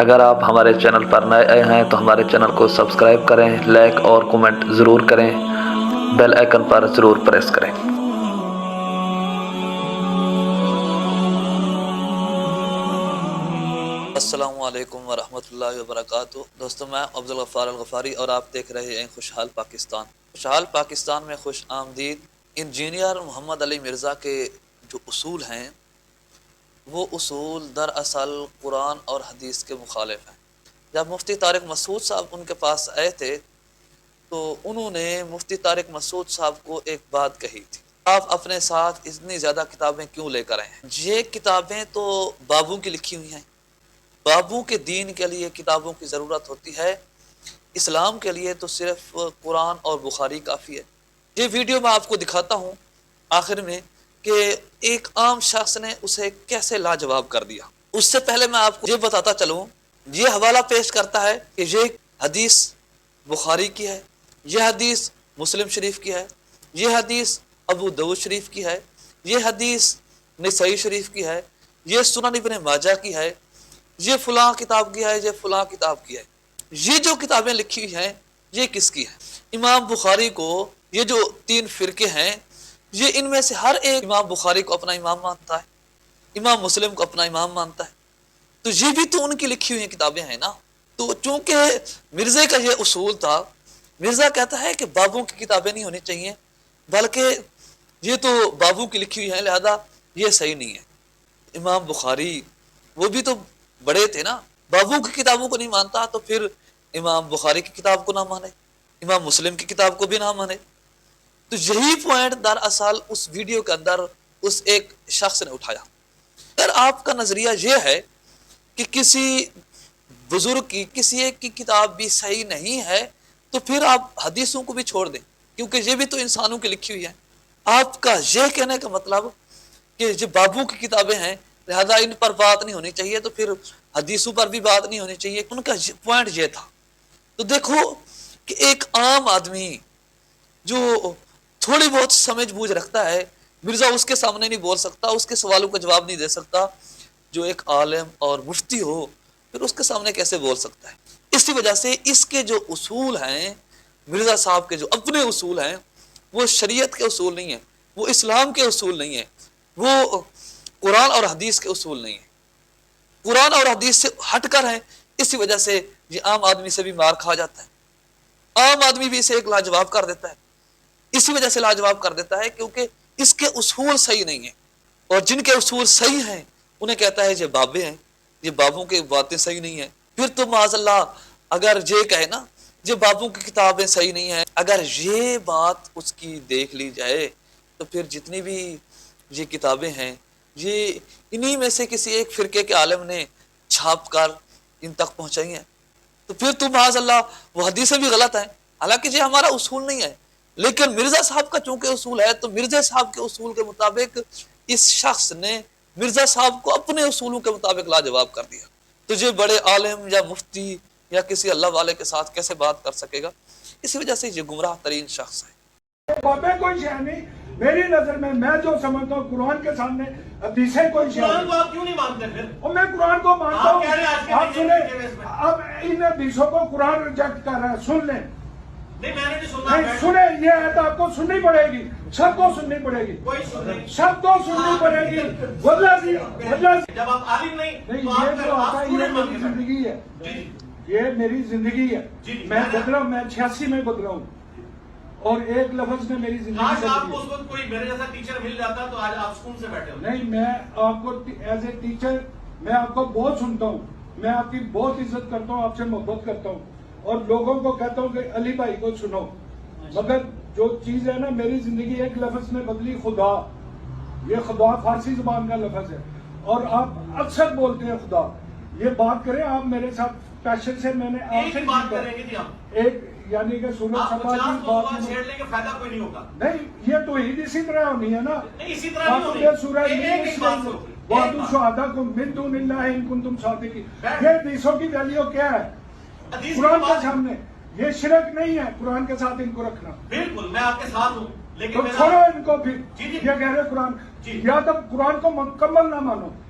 اگر آپ ہمارے چینل پر نئے ہیں تو ہمارے چینل کو سبسکرائب کریں، لائک اور کومنٹ ضرور کریں، بیل آئیکن پر ضرور پریس کریں۔ السلام علیکم ورحمۃ اللہ وبرکاتہ۔ دوستو، میں عبدالغفار الغفاری اور آپ دیکھ رہے ہیں خوشحال پاکستان۔ خوشحال پاکستان میں خوش آمدید۔ انجینئر محمد علی مرزا کے جو اصول ہیں وہ اصول دراصل قرآن اور حدیث کے مخالف ہیں۔ جب مفتی طارق مسعود صاحب ان کے پاس آئے تھے تو انہوں نے مفتی طارق مسعود صاحب کو ایک بات کہی تھی، آپ اپنے ساتھ اتنی زیادہ کتابیں کیوں لے کر آئے ہیں؟ یہ کتابیں تو بابوں کی لکھی ہوئی ہیں، بابوں کے دین کے لیے کتابوں کی ضرورت ہوتی ہے، اسلام کے لیے تو صرف قرآن اور بخاری کافی ہے۔ یہ ویڈیو میں آپ کو دکھاتا ہوں آخر میں کہ ایک عام شخص نے اسے کیسے لاجواب کر دیا۔ اس سے پہلے میں آپ کو یہ بتاتا چلوں، یہ حوالہ پیش کرتا ہے کہ یہ حدیث بخاری کی ہے، یہ حدیث مسلم شریف کی ہے، یہ حدیث ابو داؤد شریف کی ہے، یہ حدیث نسائی شریف کی ہے، یہ سنن ابن ماجہ کی ہے، یہ فلاں کتاب کی ہے، یہ فلاں کتاب کی ہے۔ یہ جو کتابیں لکھی ہوئی ہیں یہ کس کی ہے؟ امام بخاری کو یہ جو 3 فرقے ہیں، یہ ان میں سے ہر ایک امام بخاری کو اپنا امام مانتا ہے، امام مسلم کو اپنا امام مانتا ہے، تو یہ بھی تو ان کی لکھی ہوئی کتابیں ہیں نا۔ تو چونکہ مرزے کا یہ اصول تھا، مرزا کہتا ہے کہ بابوں کی کتابیں نہیں ہونی چاہیے، بلکہ یہ تو بابوں کی لکھی ہوئی ہیں، لہذا یہ صحیح نہیں ہے۔ امام بخاری وہ بھی تو بڑے تھے نا، بابوں کی کتابوں کو نہیں مانتا تو پھر امام بخاری کی کتاب کو نہ مانے، امام مسلم کی کتاب کو بھی نہ مانے۔ تو یہی پوائنٹ دراصل اس ویڈیو کے اندر اس ایک شخص نے اٹھایا۔ اگر آپ کا نظریہ یہ ہے کہ کسی بزرگ کی کسی ایک کی کتاب بھی صحیح نہیں ہے تو پھر آپ حدیثوں کو بھی چھوڑ دیں، کیونکہ یہ بھی تو انسانوں کی لکھی ہوئی ہیں۔ آپ کا یہ کہنے کا مطلب کہ جو بابوں کی کتابیں ہیں لہذا ان پر بات نہیں ہونی چاہیے، تو پھر حدیثوں پر بھی بات نہیں ہونی چاہیے، ان کا پوائنٹ یہ تھا۔ تو دیکھو کہ ایک عام آدمی جو تھوڑی بہت سمجھ بوجھ رکھتا ہے، مرزا اس کے سامنے نہیں بول سکتا، اس کے سوالوں کا جواب نہیں دے سکتا، جو ایک عالم اور مفتی ہو پھر اس کے سامنے کیسے بول سکتا ہے؟ اسی وجہ سے اس کے جو اصول ہیں، مرزا صاحب کے جو اپنے اصول ہیں، وہ شریعت کے اصول نہیں ہیں، وہ اسلام کے اصول نہیں ہیں، وہ قرآن اور حدیث کے اصول نہیں ہیں، قرآن اور حدیث سے ہٹ کر ہیں۔ اسی وجہ سے یہ عام آدمی سے بھی مار کھا جاتا ہے، عام آدمی بھی اسے ایک لاجواب کر دیتا ہے۔ اسی وجہ سے لاجواب کر دیتا ہے کیونکہ اس کے اصول صحیح نہیں ہیں، اور جن کے اصول صحیح ہیں انہیں کہتا ہے یہ بابے ہیں، یہ بابوں کی باتیں صحیح نہیں ہیں۔ پھر تو معاذ اللہ اگر یہ کہے نا یہ بابوں کی کتابیں صحیح نہیں ہیں، اگر یہ بات اس کی دیکھ لی جائے تو پھر جتنی بھی یہ کتابیں ہیں یہ انہی میں سے کسی ایک فرقے کے عالم نے چھاپ کر ان تک پہنچائی ہیں، تو پھر تو معاذ اللہ وہ حدیثیں بھی غلط ہیں، حالانکہ یہ ہمارا اصول نہیں ہے۔ لیکن مرزا صاحب کا چونکہ اصول ہے تو مرزا صاحب کے اصول کے مطابق اس شخص نے مرزا صاحب کو اپنے اصولوں کے مطابق لاجواب کر دیا۔ تو یہ بڑے عالم یا مفتی یا کسی اللہ والے کے ساتھ کیسے بات کر سکے گا؟ اسی وجہ سے یہ گمراہ ترین شخص ہے۔ بابیں کوئی شے نہیں، میری نظر میں جو سمجھتا ہوں قرآن کے سامنے حدیثیں کوئی شے نہیں۔ قرآن کو آپ کیوں نہیں مانتے پھر؟ اور میں قرآن کو مانتا ہوں، آپ کہہ رہے ہیں آج کے آپ دن سنیں، اب ان حدیثوں کو قرآن ریجیکٹ کر رہا ہے، سن لیں۔ نہیں میں نے نہیں سنا، نہیں سنیں، یہ آیت آپ کو سننی پڑے گی، سب کو سننی پڑے گی، کوئی سن نہیں، سب کو سننی پڑے گی۔ جب آپ عالم نہیں نہیں، تو یہ جو آتا آپ ہے پورے یہ میری زندگی ہے، یہ میری زندگی ہے، میں بدلا ہوں، میں 86 میں بدلا ہوں، اور ایک لفظ نے میری زندگی آج آپ بدلی کو اس ہے۔ وقت کوئی میرے جیسا ٹیچر مل جاتا تو آج آپ سکون سے بیٹھے ہوتے۔ نہیں، میں آپ کو ایز اے ٹیچر میں آپ کو بہت سنتا ہوں، میں آپ کی بہت عزت کرتا ہوں، آپ سے محبت کرتا ہوں، اور لوگوں کو کہتا ہوں کہ علی بھائی کو سنو، مگر جو چیز ہے نا میری زندگی ایک لفظ نے بدلی، خدا۔ یہ خدا فارسی زبان کا لفظ ہے، اور آپ اکثر بولتے ہیں خدا۔ یہ بات کریں آپ میرے ساتھ پیشن سے، میں نے آپ سے بات کریں گے جی ہم ایک یعنی کہ سورج آپ سبا کی 50 بات چھیڑ لیں گے، فائدہ کوئی نہیں ہوگا۔ نہیں، یہ توحید اسی طرح ہونی ہے نا، نہیں اسی طرح نہیں ہونی، ایک بات سے ہوگی۔ وَأَتُوا شُهَدَاءَكُم مِّن دُونِ اللَّهِ إِن كُنتُم صَادِقِينَ۔ یہ حدیثوں کی ویلیو کیا ہے قرآن کے سامنے؟ یہ شرک نہیں ہے قرآن کے ساتھ ان کو رکھنا۔ بالکل میں آپ کے ساتھ ہوں، لیکن تو چھوڑو ان کو، پھر یہ کہہ رہے قرآن، یا تو قرآن کو مکمل نہ مانو